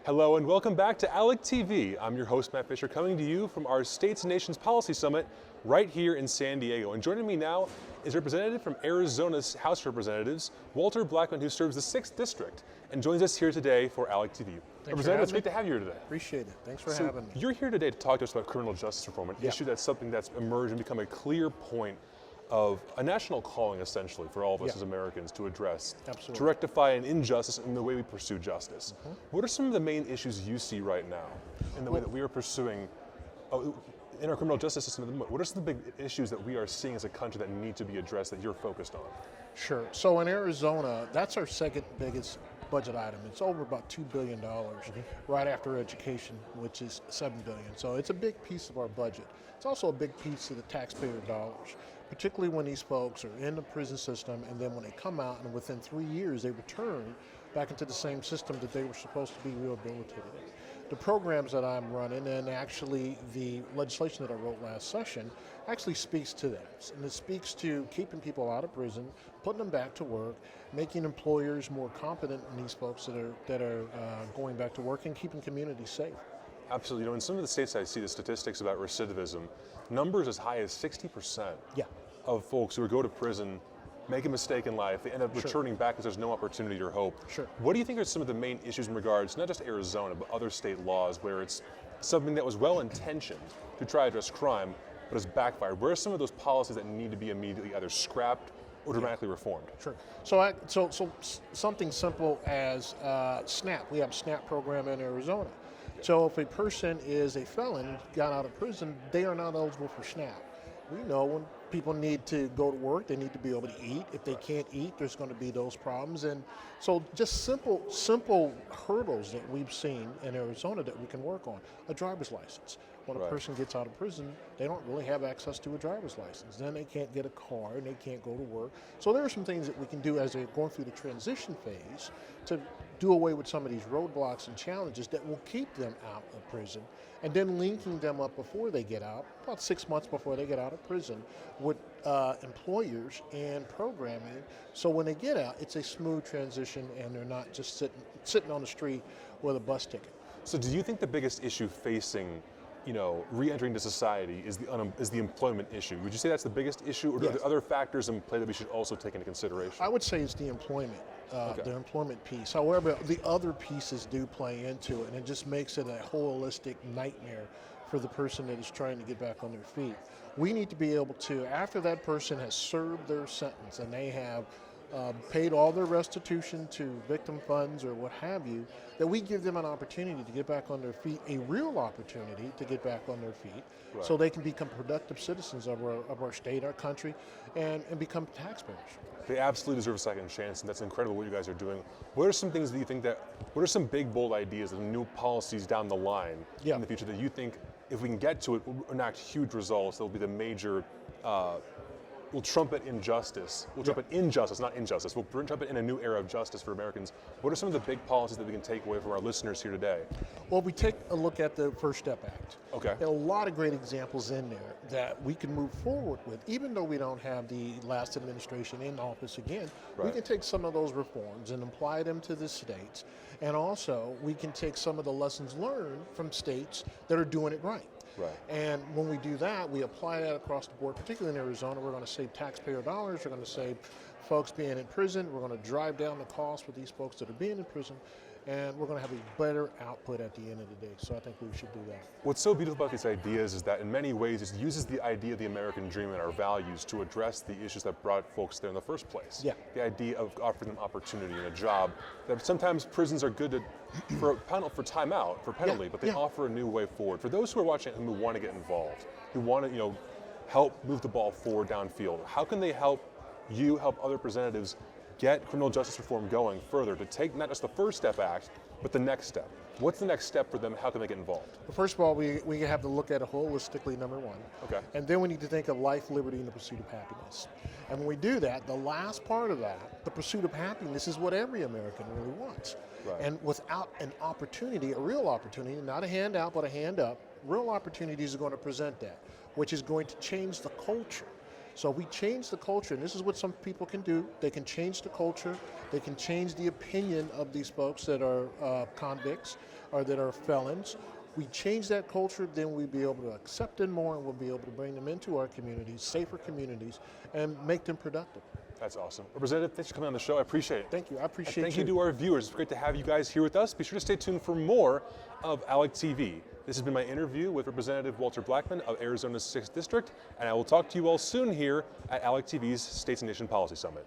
Hello and welcome back to ALECtv. I'm your host, Matt Fisher, coming to you from our States and Nations Policy Summit right here in San Diego. And joining me now is a representative from Arizona's House of Representatives, Walter Blackman, who serves the 6th District, and joins us here today for ALECtv. Representative, it's great to have you here today. Appreciate it. Thanks for having me. You're here today to talk to us about criminal justice reform, an issue that's something that's emerged and become a clear point of a national calling, essentially, for all of us as Americans to address, to rectify an injustice in the way we pursue justice. What are some of the main issues you see right now in the way that we are pursuing, in our criminal justice system at the moment? What are some of the big issues that we are seeing as a country that need to be addressed that you're focused on? Sure. So in Arizona, that's our second biggest budget item. It's over about $2 billion, right after education, which is $7 billion. So it's a big piece of our budget. It's also a big piece of the taxpayer dollars, particularly when these folks are in the prison system and then when they come out and within 3 years they return back into the same system that they were supposed to be rehabilitated in. The programs that I'm running and actually the legislation that I wrote last session actually speaks to that. And it speaks to keeping people out of prison, putting them back to work, making employers more competent in these folks that are going back to work, and keeping communities safe. Absolutely. You know, in some of the states I see the statistics about recidivism, numbers as high as 60% of folks who go to prison make a mistake in life, they end up returning back because there's no opportunity or hope. What do you think are some of the main issues in regards, not just Arizona, but other state laws where it's something that was well-intentioned to try to address crime, but has backfired? Where are some of those policies that need to be immediately either scrapped or dramatically reformed? So something simple as SNAP. We have a SNAP program in Arizona. So if a person is a felon, got out of prison, they are not eligible for SNAP. We know when people need to go to work, they need to be able to eat. If they can't eat, there's going to be those problems. And so just simple hurdles that we've seen in Arizona that we can work on. A driver's license. When a person gets out of prison, they don't really have access to a driver's license. Then they can't get a car and they can't go to work. So there are some things that we can do as they're going through the transition phase to do away with some of these roadblocks and challenges that will keep them out of prison, and then linking them up before they get out, about 6 months before they get out of prison, with employers and programming, so when they get out, it's a smooth transition and they're not just sitting on the street with a bus ticket. So do you think the biggest issue facing re-entering into society is the employment issue? Would you say that's the biggest issue, or are there other factors in play that we should also take into consideration? I would say it's the employment piece. However, the other pieces do play into it, and it just makes it a holistic nightmare for the person that is trying to get back on their feet. We need to be able to, after that person has served their sentence and they have paid all their restitution to victim funds or what have you, that we give them an opportunity to get back on their feet, a real opportunity to get back on their feet, so they can become productive citizens of our state, our country, and become taxpayers. They absolutely deserve a second chance, and that's incredible what you guys are doing. What are some things that you think what are some big, bold ideas and new policies down the line in the future that you think, if we can get to it, will enact huge results that will be the major, will trumpet injustice. We'll trumpet injustice, not injustice. We'll trumpet in a new era of justice for Americans. What are some of the big policies that we can take away from our listeners here today? Well, we take a look at the First Step Act. Okay. There are a lot of great examples in there that we can move forward with. Even though we don't have the last administration in office again, we can take some of those reforms and apply them to the states. And also, we can take some of the lessons learned from states that are doing it right. And when we do that, we apply that across the board, particularly in Arizona. We're going to save taxpayer dollars. We're going to save folks being in prison. We're going to drive down the cost for these folks that are being in prison. And we're going to have a better output at the end of the day. So I think we should do that. What's so beautiful about these ideas is that in many ways it uses the idea of the American dream and our values to address the issues that brought folks there in the first place. The idea of offering them opportunity and a job. That sometimes prisons are good for time out, for penalty, but they offer a new way forward. For those who are watching and who want to get involved, who want to help move the ball forward downfield, how can they help you, help other representatives get criminal justice reform going further, to take not just the First Step Act, but the next step? What's the next step for them? How can they get involved? Well, first of all, we have to look at it holistically, number one. And then we need to think of life, liberty, and the pursuit of happiness. And when we do that, the last part of that, the pursuit of happiness, is what every American really wants. And without an opportunity, a real opportunity, not a handout, but a hand up, real opportunities are going to present that, which is going to change the culture. So we change the culture, and this is what some people can do. They can change the culture. They can change the opinion of these folks that are convicts. or that are felons. We change that culture, then we'll be able to accept them more, and we'll be able to bring them into our communities, safer communities, and make them productive. That's awesome. Representative, thanks for coming on the show. I appreciate it. Thank you. I appreciate you. Thank you to our viewers. It's great to have you guys here with us. Be sure to stay tuned for more of ALECtv. This has been my interview with Representative Walter Blackman of Arizona's 6th District, and I will talk to you all soon here at ALECtv's States and Nation Policy Summit.